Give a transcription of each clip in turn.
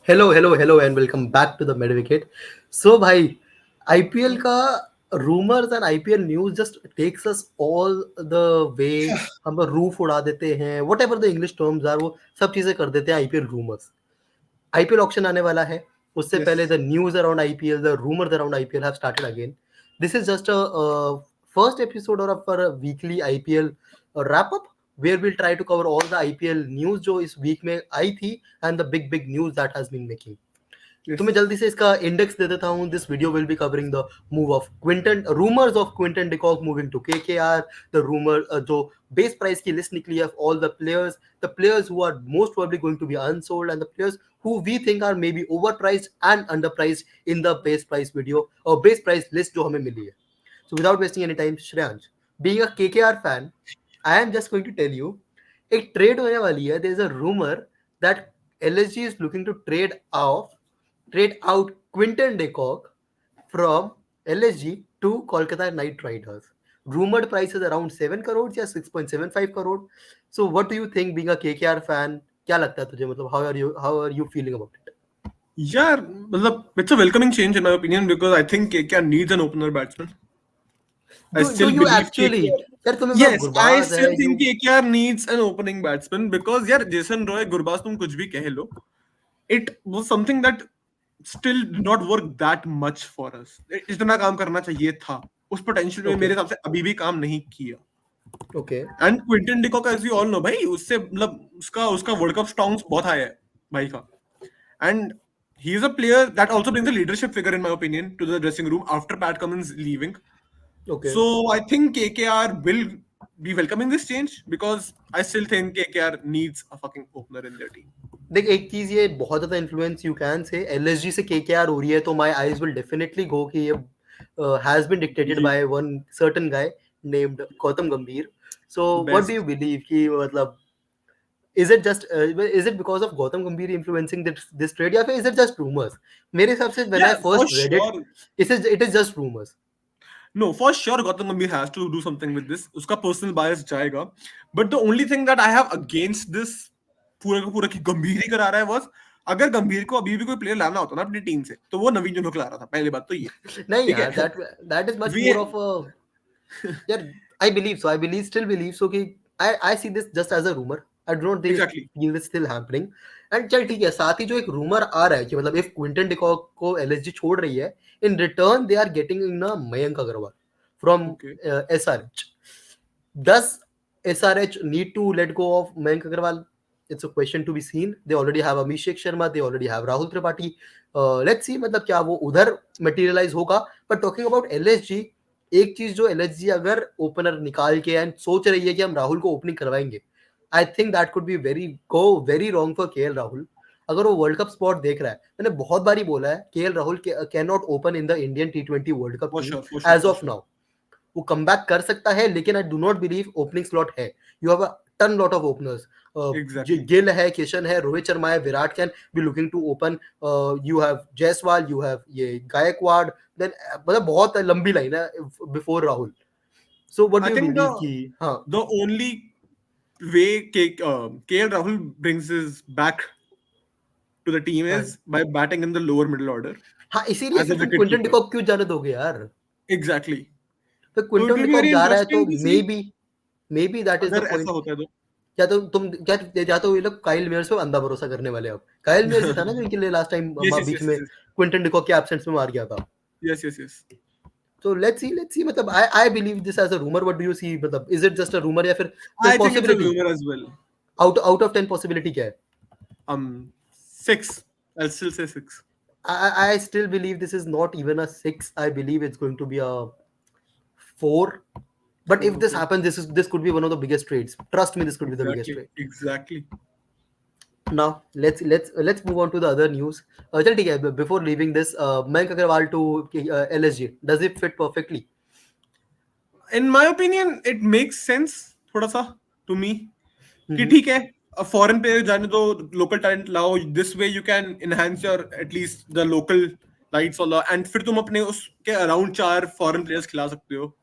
Hello and welcome back to the midwicket. So भाई, IPL का rumours and IPL news just takes us all the way. हम roof उड़ा देते हैं, whatever the English terms are, वो सब चीजें कर देते हैं आईपीएल रूमर्स। आईपीएल ऑक्शन आने वाला है, उससे पहले Yes. The news around IPL, the rumours around IPL have started again. This is just a first episode of our weekly IPL wrap up, where we'll try to cover all the IPL news जो इस week में आई थी and the big news that has been making. तो मैं Yes. जल्दी से इसका index दे देता हूँ. This video will be covering the move of Quinton, rumours of Quinton de Kock moving to KKR, the rumour जो बेस प्राइस की लिस्ट निकली है all the players who are most probably going to be unsold and the players who we think are maybe overpriced and underpriced in the base price video or base price list जो हमें मिली है. So without wasting any time, Shreyansh, being a KKR fan, I am just going to tell you, एक trade होने वाली है. There is a rumor that LSG is looking to trade out Quinton de Kock from LSG to Kolkata Knight Riders. Rumored price is around 7 crores या 6.75 crore. So what do you think, being a KKR fan? क्या लगता है तुझे, मतलब how are you feeling about it? Yeah, it's a welcoming change in my opinion because I think KKR needs an opener batsman. I Do still you believe actually? KKR. यार तुम्हें बड़ा Yes, I Gurbaz है still you. think KKR needs an opening batsman because यार Jason Roy, Gurbaz तुम कुछ भी कह लो, it was something that still did not work that much for us. इतना काम करना चाहिए था. उस पोटेंशियल में Okay, मेरे हिसाब से अभी भी काम नहीं किया. okay. And Quinton de Kock as you all know भाई उससे मतलब उसका उसका वर्ल्ड कप स्टॉन्ग्स बहुत हाई है भाई का. And he is a player that also brings a leadership figure, in my opinion, to the dressing room after Pat Cummins leaving. Okay. So I think KKR will be welcoming this change because I still think KKR needs a fucking opener in their team. देख, एक चीज ये बहुत ज्यादा influence you can say LSG से KKR हो रही है, तो my eyes will definitely go कि ये हैज बीन डिक्टेटेड जी, by one certain guy named Gautam Gambhir. So the what do you best. Believe कि मतलब is it because of Gautam Gambhir influencing this trade, या फिर is it just rumors? मेरे हिसाब से when Yeah, I for first read it, sure. it is just rumors. No, for sure, Gautam Gambhir has to do something with this. उसका personal bias जाएगा. But the only thing that I have against this पूरा का पूरा कि गंभीर ही करा रहा है was अगर गंभीर को अभी भी कोई प्लेयर लाना होता ना अपनी टीम से तो वो नवीन जुनोक ला रहा था. पहली बात तो ये. नहीं ठीक यार, है. that is much We more of a, yeah, still believe so कि I see this just as a rumor. I do not exactly. feel this still happening. And चल ठीक है, साथ ही जो एक रूमर आ रहा है कि मतलब इफ क्विंटन डिकॉक को एलएसजी छोड़ रही है, in return they are getting in Mayank Agarwal from Okay. SRH. Does SRH need to let go of Mayank Agarwal? It's a question to be seen. They already have Abhishek Sharma, they already have Rahul Tripathi. Let's see मतलब क्या वो उधर materialize होगा. But talking about LSG, एक चीज जो LSG अगर opener निकाल के एंड सोच रही है कि हम राहुल को ओपनिंग करवाएंगे, I think that could be very wrong for KL Rahul. अगर वो वर्ल्ड कप स्पॉट देख रहा है, मैंने बहुत बारी बोला है KL Rahul can not open in the Indian T20 world cup For team sure, for sure, as for of sure. Now. वो कम बैक कर सकता है, लेकिन I do not believe opening slot है. You have a ton lot of openers. Exactly. Gill है, किशन है, रोहित शर्मा है, Virat can be looking to open. You have Jaiswal, you have ये गायकवाड़, देन मतलब बहुत लंबी लाइन है before Rahul. So what I do you think believe कि हाँ. the only way KL Rahul brings his back to the team हाँ, is by batting in the lower middle order हाँ, इसीलिए as a फिर तुम wicket क्विंटन keeper. डिकॉक क्यों जाने दोगे यार? Exactly. फिर So it Quinton will be de Kock very जा रहा है तो interesting to see may be that is the अगर ऐसा पॉइंट. होता है तो. या तो तुम क्या, या तो ये लोग काइल मेयर्स पे अंधा भरोसा करने वाले हैं. अब काइल मेयर्स ही था ना जो इनके लिए लास्ट टाइम Yes, yes, बीच yes, में yes, क्विंटन डिकॉक के एब्सेंस में मार गया था. yes, yes, yes. So let's see मतलब I believe this as a rumor. What do you see, मतलब is it just a rumor या फिर कोई I think it's a possibility? rumor as well. Out of 10 possibility क्या है? 6. I'll still say 6. I still believe this is not even a 6. I believe it's going to be a 4. But 4, if this okay. happens, this could be one of the biggest trades. Trust me, this could be the biggest Exactly, trade. exactly. Now let's move on to the other news. चल ठीक है, before leaving this, Mayank Agarwal to LSG, does it fit perfectly? In my opinion, it makes sense थोड़ा सा to me. कि Mm-hmm. ठीक है foreign player जाने दो लोकल टैलेंट लाओ this way you can enhance your at least the local lights वाला and फिर तुम अपने उसके अराउंड 4 फॉरेन प्लेयर्स खिला सकते हो.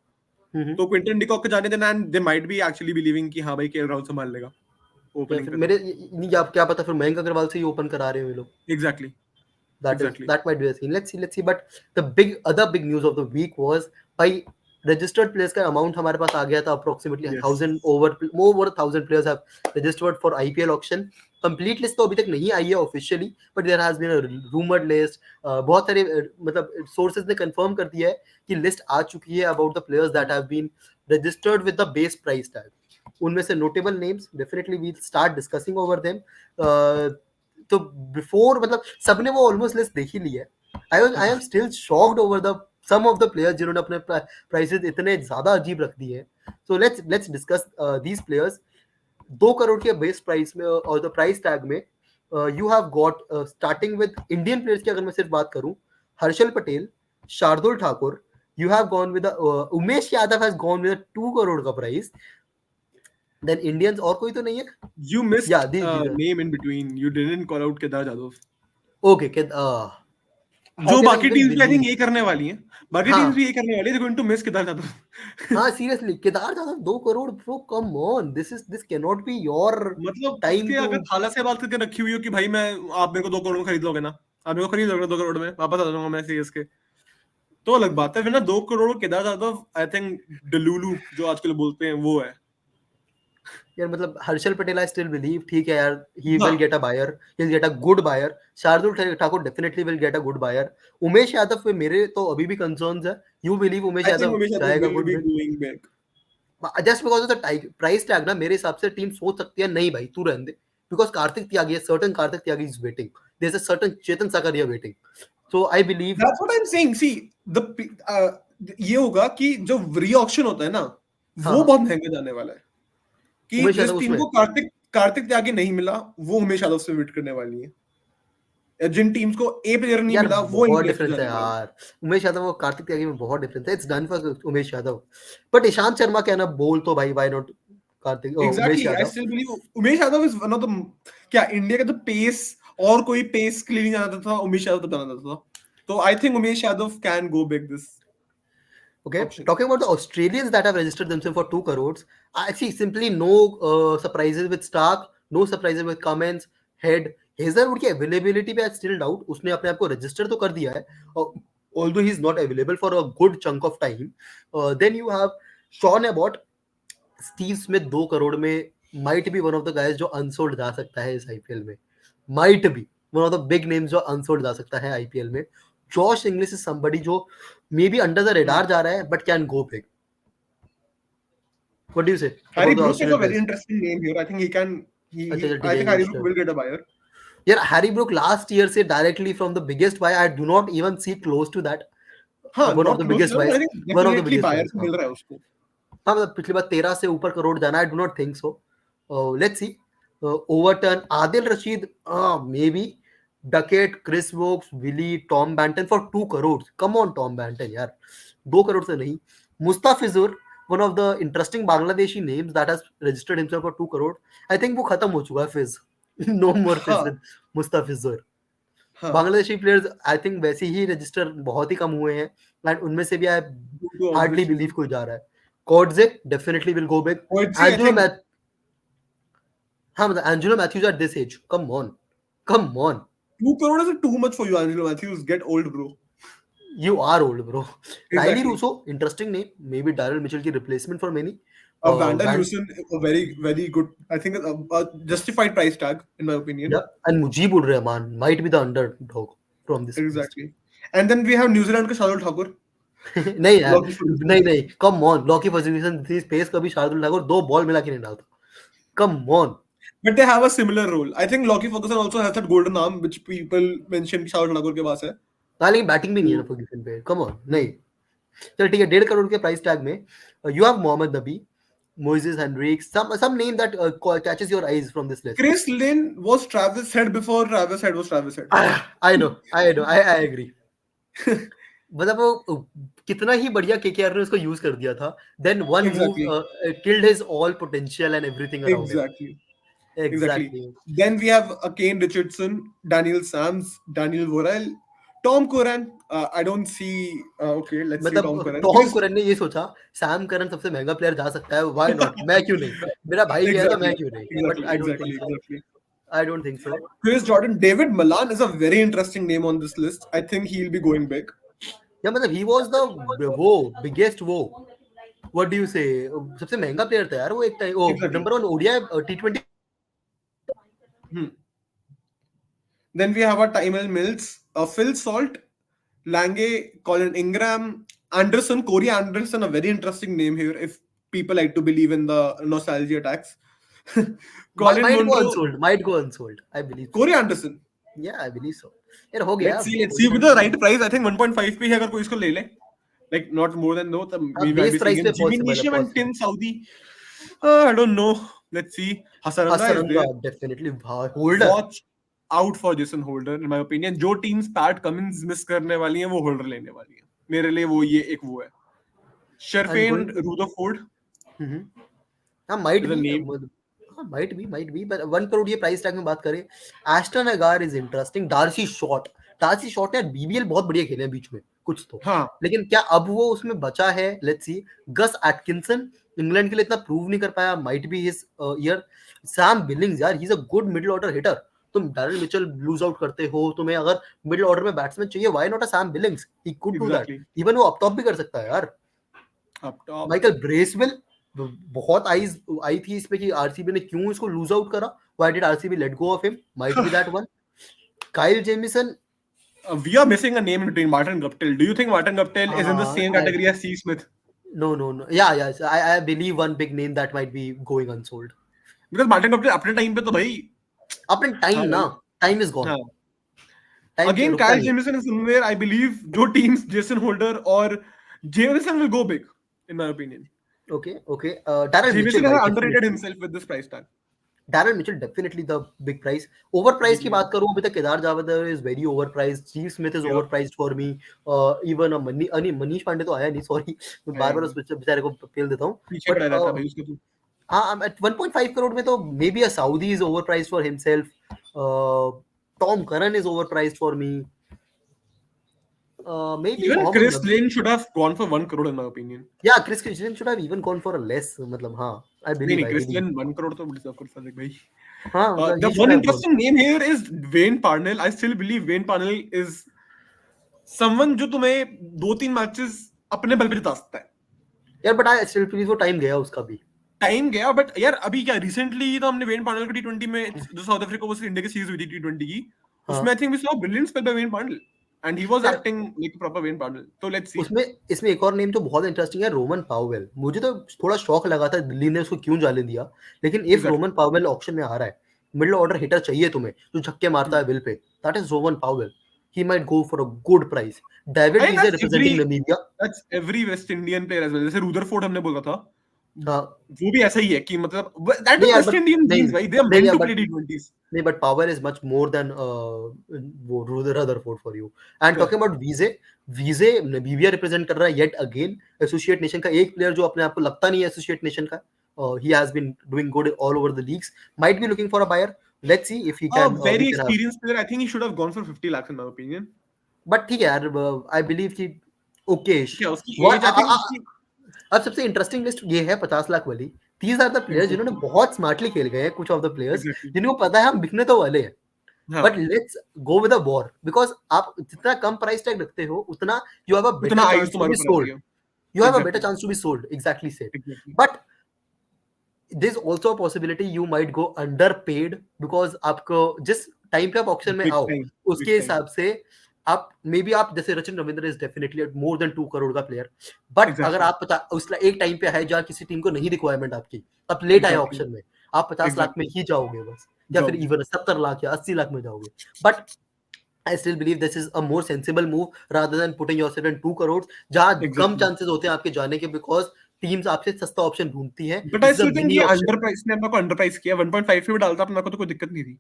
Mm-hmm. तो क्विंटन डिकॉक के जाने देना and they might be actually believing कि हाँ भाई केएल राहुल संभाल लेगा. ओपनिंग फिर पे मेरे तो नहीं, आप क्या पता फिर मयंक अग्रवाल से ही ओपन करा रहे हो ये लोग. Exactly That is exactly that might be a scene. Let's see. But the other big news of the week was by registered players का amount हमारे पास आ गया था approximately yes 1000 over 1000 players have registered for IPL auction. Complete list तो अभी तक नहीं आई है officially, but there has been a rumored list. बहुत सारे मतलब sources ने confirm कर दिया है कि list आ चुकी है about the players that have been registered with the base price tag. उनमें से notable names definitely we'll start discussing over them. तो बिफोर मतलब सबने वो ऑलमोस्ट लिस्ट देख ही ली है. I am still shocked over the some of the players जिन्होंने अपने प्राइसेस इतने ज्यादा अजीब रख दिए हैं. So let's discuss these players. 2 crore के बेस प्राइस में और द प्राइस टैग में you have got starting with Indian players की अगर मैं सिर्फ बात करूं, Harshal Patel, Shardul Thakur. You have gone with Umesh Yadav has gone with 2 crore का प्राइस. देन इंडियंस और कोई तो नहीं है. यू या missed these name in between you didn't call out Kedar Jadhav okay. जो हाउ कैन आई बाकी इवन टीम्स भी आई थिंक बिलीव. यही करने वाली हैं बाकी हाँ टीम्स भी यही करने वाली है going to miss Kedar Jadhav हाँ seriously Kedar Jadhav 2 crore bro, come on. This can not be your मतलब टाइम उसके टू. अगर खाला से बात करके रखी हुई हो कि भाई मैं आप मेरे को 2 करोड़ में खरीद लोगे ना आप मेरे को खरीद लोगे 2 करोड़ में वापस आ जाऊंगा मैं सीएसके तो अलग बात है फिर ना 2 crore Kedar Jadhav I think delulu जो आजकल बोलते हैं वो है यार मतलब Harshal Patel I still believe ठीक है यार. ही हाँ will get a buyer, he will get a good buyer. Shardul Thakur definitely will get a good buyer. Umesh Yadav पे मेरे तो अभी भी कंसर्न्स है. You believe Umesh I think Yadav Umesh Yadav जाएगा will good be bid? Going back just because of the price tag ना मेरे हिसाब से टीम सोच सकती है नहीं भाई तू रहने दे. Because Kartik Tyagi, certain Kartik Tyagi is waiting. There is a certain Chetan Sakariya waiting. So I believe. That's what I am saying see ये होगा कि जो री ऑक्शन होता है ना हाँ वो हाँ बहुत महंगा जाने वाला है कि उमेश जिस यादव टीम उसमें. को कार्तिक कार्तिक त्यागी नहीं मिला वो उमेश यादव से विट करने वाली है या जिन टीम्स को ए प्लेयर नहीं यार मिला वो इन बहुत प्लेयर्स पे डिफरेंस है जाने वाले हैं यार. उमेश यादव और कार्तिक त्यागी में बहुत डिफरेंस है. It's done for Umesh Yadav. But Ishant Sharma क्या ना बोल तो भाई why not Kartik Umesh exactly I Yadav. Still believe Umesh Yadav is one of the क्या इंडिया का जो पेस और कोई पेस के लिए नहीं जाना था उमेश यादव तक जाना था तो I think Umesh Yadav can go back this Okay, option talking about the Australians that have registered themselves for 2 crores, I see simply no surprises with Stark, no surprises with Cummins, Head. Hazelwood की availability पे I still doubt. उसने अपने आप को register तो कर दिया है, although he is not available for a good chunk of time. Then you have Sean Abbott, Steve Smith 2 crore में might be one of the guys जो unsold जा सकता है इस IPL में. Might be one of the big names जो unsold जा सकता है IPL में. Josh Inglis is somebody जो maybe under the radar जा रहा है but can go big. What do you say Harry about the Brook is a Australian very players? interesting name here I think he can अच्छा चल ठीक I है think Harry इंग्लिश. Brook will get a buyer यार Harry Brook last year से directly from the biggest buy I do not even see close to that. हाँ one of not the close biggest but buyers, I think one of the definitely biggest buyer buyers. तो हाँ मिल रहा है उसको हाँ मतलब पिछली बार 13 से ऊपर करोड़ जाना I do not think so. Let's see. Overturn Adil Rashid may be. Duckett, Chris Woakes, Willey, Tom Banton for 2 crore. Come on Tom Banton यार, 2 करोड़ से नहीं. Mustafizur, one of the interesting Bangladeshi names that has registered himself for 2 crore. I think वो खत्म हो चुका है फिज. No मोर फिज हाँ विद मुस्ताफिजुर. हाँ बांग्लादेशी प्लेयर्स आई थिंक वैसे ही रजिस्टर बहुत ही कम हुए हैं एंड उनमें से भी I due to hardly obvious believe reasons कोई जा रहा है. कॉडजिक definitely will go big. poetry I Angelo think मैथ हाँ मतलब Angelo Matthews at this age, come on, come on. 2 crore is too much for you Angelo Matthews get old bro you are old bro. Rilee exactly Rossouw interesting name, maybe Daryl Mitchell की replacement for many. Vander van Houston, a very good, I think, a justified price tag, in my opinion. या and Mujeebur Rahman might be the underdog from this list. Exactly. And then we have New Zealand का शार्दुल ठाकुर, नहीं यार, Lockie Ferguson. नहीं come on. Lockie Ferguson space कभी Shardul Thakur 2 ball मिला के नहीं डालता. Come on. But they have a similar role. I think Lockie Ferguson also has that golden arm, which people mention Shardul Thakur के पास है. हाँ लेकिन बैटिंग भी नहीं है ना तो फर्ग्यूसन पे. कम ऑन नहीं. चल ठीक है, 1.5 करोड़ के प्राइस टैग में you have Mohammad Nabi, Moises Henriques, some name that catches your eyes from this list. Chris Lynn was Travis Head before Travis Head was Travis Head. I know, I agree. मतलब वो कितना ही बढ़िया KKR ने उसको use कर दिया था. Then one Exactly. move killed his all potential and everything around him. Exactly. Exactly. Exactly. Then we have Kane Richardson, Daniel Sams, Daniel Worrell, Tom Curran, I don't see. Okay, let's see Tom मतलब Curran. Tom Because करन ने ये सोचा Sam Curran सबसे महंगा player जा सकता है, why not, मैं क्यों नहीं, मेरा भाई गया तो मैं exactly, क्यों नहीं, but exactly, I don't think exactly, so, exactly. I don't think so. Chris Jordan, David Malan is a very interesting name on this list. I think he'll be going big. या मतलब he was the वो biggest वो what do you से, सबसे महंगा player था यार वो एक टाइम, वो Exactly. Number 1 ODI T20. Hmm. Then we have our Tymel Mills, Phil Salt, Lange, Colin Ingram, Anderson, Corey Anderson, a very interesting name here if people like to believe in the nostalgia tax. Colin Munro, might go unsold, I believe so. Corey Anderson. Yeah, I believe so. यार हो गया Let's see with the right price. I think 1.5 पे ही अगर कोई इसको ले ले, like not more than no, तब we might base be price seeing पे it. Jimmy पॉसिबल है, Neesham and possible. Tim Saudi. I don't know. Let's see. Hasaranga is Hasaranga there. Definitely holder. Watch out for Jason Holder in my opinion. जो teams Pat Cummins miss करने वाली हैं वो Holder लेने वाली हैं. मेरे लिए वो ये एक वो है. Sherfane Rutherford हाँ might is a be, name. हाँ माइट बी, पर 1 करोड़ ये प्राइस टैग में बात करें. Ashton Agar is interesting. D'Arcy Short ने बीबीएल बहुत बढ़िया खेले हैं बीच में कुछ तो, हाँ. लेकिन क्या अब वो उसमें बचा है? Let's see. Gus Atkinson England के लिए इतना प्रूव नहीं कर पाया, might be his year. Sam Billings यार, he is a good middle order hitter. तुम डैरेल मिचेल लूज आउट करते हो, तुम्हें अगर मिडिल ऑर्डर में बैट्समैन चाहिए, why not a Sam Billings, he could do that. Even वो अप टॉप भी कर सकता है यार. Up top. माइकल ब्रेसवेल, बहुत आई थी इस पे कि आरसीबी ने क्यों इसको लूज आउट करा, why did RCB let go of him, might be that one. Kyle Jameson. We are missing a name in between Martin Guptill. Do you think Martin Guptill is in the same category as C. Smith? No. Yeah. I believe one big name that might be going unsold. Because Martin Guptill अपने time पे तो भाई अपने time ना, time is gone. Again, Kyle Jamieson is somewhere, I believe, जो teams Jason Holder or Jamieson will go big, in my opinion. Okay. Darren Jamieson Mitchell has underrated himself with this price tag. Darren Mitchell definitely the big price. Overpriced की बात करूं, अभी तक Kedar Javed is very overpriced. Steve Smith is overpriced for me. Even Manish Pandey तो आया नहीं, sorry, मैं बार-बार उस बेचारे को फेल देता हूं. पीछे पड़ा रहता भाई उसके तो. हाँ, at 1.5 करोड़ में तो maybe a Saudi is overpriced for himself. Tom Curran is overpriced for me. Maybe even Mohammad Chris Nabi. Lynn should have gone for 1 crore in my opinion. Yeah, Chris Lynn should have even gone for a less. मतलब हाँ, I believe. नहीं, Chris Lynn 1 crore तो deserve कर सकते भाई. हाँ, the one interesting name here is Wayne Parnell. I still believe Wayne Parnell is someone जो तुम्हें 2-3 मैचेस अपने बल पे जिता सकता है. यार but I still believe वो टाइम गया उसका भी. टाइम गया, बट यार अभी क्या रिसेंटली तो हमने वेन पार्नेल को टी20 में जो साउथ अफ्रीका वर्सेस इंडिया की सीरीज हुई थी टी20 की, उसमें I think we saw brilliant spell by Wayne Parnell and he was acting like proper Wayne Parnell. तो लेट्स सी. इसमें एक और नेम जो बहुत इंटरेस्टिंग है, रोमन पावेल. मुझे तो थोड़ा शौक लगा था दिल्ली ने उसको क्यों जाने दिया, लेकिन इफ रोमन पावेल ऑक्शन में आ रहा है, मिडिल ऑर्डर हिटर चाहिए तुम्हें जो छक्के मारता है will pay, that is Rovman Powell. He might go for a good price. David Wiese representing Namibia. That's every West Indian player as well. जैसे रुदरफोर्ड हमने बोला था, हाँ, वो भी ऐसा ही है कि मतलब that is West Indian genes, भाई. They are meant to play T20s. नहीं, but Power is much more than वो Rutherford for you. And talking about Wiese Namibia represent कर रहा है yet again. Associate Nation का एक प्लेयर जो अपने आप को लगता नहीं है Associate Nation का. He has been doing good all over the leagues. Might be looking for a buyer. Let's see if he can. Very experienced player. I think he should have gone for 50 lakhs in my opinion. But ठीक है यार, I believe कि okay. क्या उसकी age, I think. अब सबसे interesting list ये है 50 लाख वाली. These are the players जिन्होंने बहुत स्मार्टली खेल गए हैं, कुछ ऑफ द प्लेयर्स जिनको पता है हम बिकने तो वाले हैं. But let's go with a war, because आप जितना कम प्राइस टैग रखते हो उतना you have a better chance to be sold. You have a better chance to be sold. Exactly said. But there is also a possibility you might go underpaid, because आपको जिस time पे आप auction में आओ उसके हिसाब से आप मे बी आप जैसे Rachin Ravindra is definitely more than 2 crore का प्लेयर. बट अगर आप उसका एक टाइम पे है जहाँ किसी टीम को नहीं रिक्वायरमेंट आपकी, आप लेट आए ऑक्शन में, आप 50 लाख में ही जाओगे बस, या फिर इवन 70 लाख या 80 लाख में जाओगे. But I still believe this is a more sensible move rather than putting yourself in 2 crores जहाँ कम चांसेस होते हैं आपके जाने के, because टीम्स आपसे सस्ता ऑप्शन ढूंढती है. बट आई स्टिल थिंक ये अंडरप्राइस ने आपको अंडरप्राइस किया. 1.5 पे भी डालता अपना को तो कोई दिक्कत नहीं थी.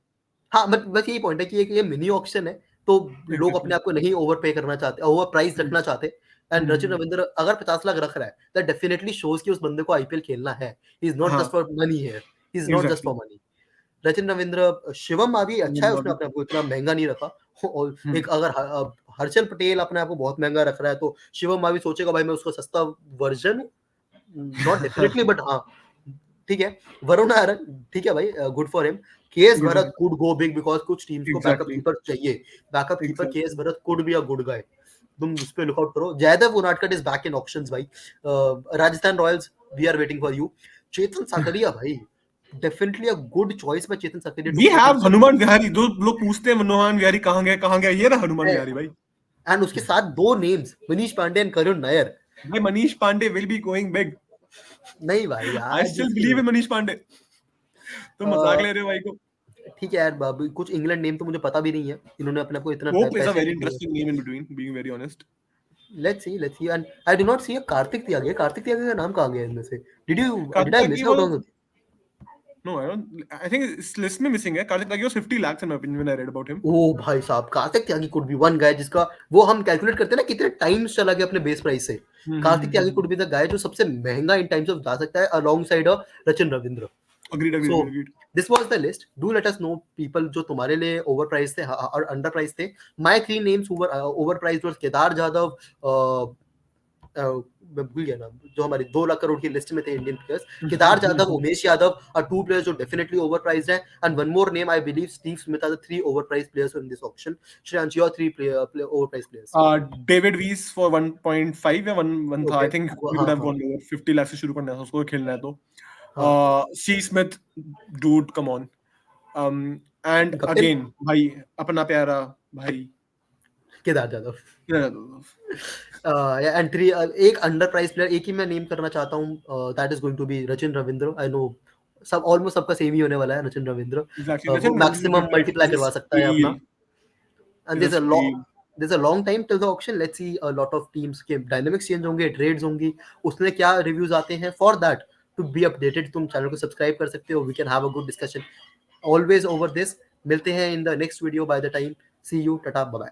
हाँ, बस यही पॉइंट है कि ये मिनी ऑक्शन है, तो लोग अपने आप को नहीं ओवर पे करना चाहते, ओवर प्राइस रखना चाहते. एंड रचिन रविंद्र अगर 50 लाख रख रहा है, दैट डेफिनेटली शोज कि उस बंदे को आईपीएल खेलना है. He is not just for money here, he is not just for money. Rachin Ravindra, Shivam Mavi अच्छा है, उसने अपने आप को इतना महंगा नहीं रखा. और एक अगर हर्षल पटेल अपने आप को बहुत महंगा रख रहा है, तो शिवम मावी सोचेगा भाई मैं उसका सस्ता वर्जन हूँ, नॉट डेफिनेटली बट हाँ ठीक है। वरुण आरन ठीक है भाई, good for him. KS Good for Bharat him. Could go big because कुछ टीम्स को बैकअप Exactly. कीपर चाहिए। Backup keeper Exactly. KS Bharat could be a good guy, तुम उस पे लुकआउट करो। Jaydev Unadkat is back in options भाई। Rajasthan Royals we are waiting for you. Chetan Sakariya भाई definitely a good choice by Chetan Sakariya to We put have himself Hanuma Vihari. जो लोग पूछते हैं हनुमान विहारी कहाँ गया, ये रहा हनुमान विहारी भाई. एंड उसके साथ दो नेम्स मनीष पांडे एंड करुण नायर। भाई Manish Pandey will be going big. नहीं भाई I यार still जिसकी believe in मनीष पांडे. तुम मजाक ले रहे हो भाई को. ठीक है यार बाबू, कुछ इंग्लैंड नेम तो मुझे पता भी नहीं है, इन्होंने अपने आप को इतना Pope is a पैसे very नहीं दिए। interesting name in between, being very honest. Let's see and I do not see a Kartik Tyagi. Kartik Tyagi का नाम कहाँ गया इनमें से? Did Karthik I Tyagi miss out was on? no, I don't. I think इस list में missing है. Karthik Tyagi was 50 lakhs in my opinion when I read about him. ओ भाई साहब, Kartik Tyagi could be one guy जिसका वो हम calculate करते हैं ना कितने टाइम्स चला गया अपने बेस प्राइस से। Kartik Tyagi could be the guy जो सबसे महंगा इन टाइम्स ऑफ जा सकता है along side Rachin Ravindra. Agreed. So this was the list. Do let us know people जो तुम्हारे लिए ओवर प्राइस थे और अंडर प्राइस थे। My three names who were over price was Kedar Jadhav, मैं भूल गया नाम, जो हमारी 2 लाख करोड़ की लिस्ट में थे Indian players. Kedar Jadhav, Umesh Yadav are two players जो डेफिनेटली ओवर प्राइस्ड है। And one more name I believe Steve Smith are the 3 overpriced players in this auction. Shreyansh, your 3 overpriced players. David Weiss for 1.5 या 1 था. I Okay. think we हाँ would have हाँ gone lower. 50 lakhs से शुरू करना है उसको खेलना है तो. हाँ C Smith, dude, come on. And Kapil, again, भाई अपना प्यारा भाई. केदार जाधव। Yeah. एंड 3 एक अंडर प्राइस प्लेयर एक ही मैं नेम करना चाहता हूँ, that is going to be Rachin Ravindra. I know सब ऑलमोस्ट सबका सेम ही होने वाला है रचिन रविंद्र। Exactly. वो Rachin maximum Ravindra multiply is a करवा सकता है अपना। steal. And Is a steal. there's a long time till the auction. Let's see a lot of teams के डायनामिक्स चेंज होंगे, ट्रेड्स होंगी, उसमें क्या रिव्यूज आते हैं। For that to be updated तुम चैनल को सब्सक्राइब कर सकते हो। We can have a good discussion always over this. मिलते हैं in the next video. By the time see you, टाटा, बाय बाय।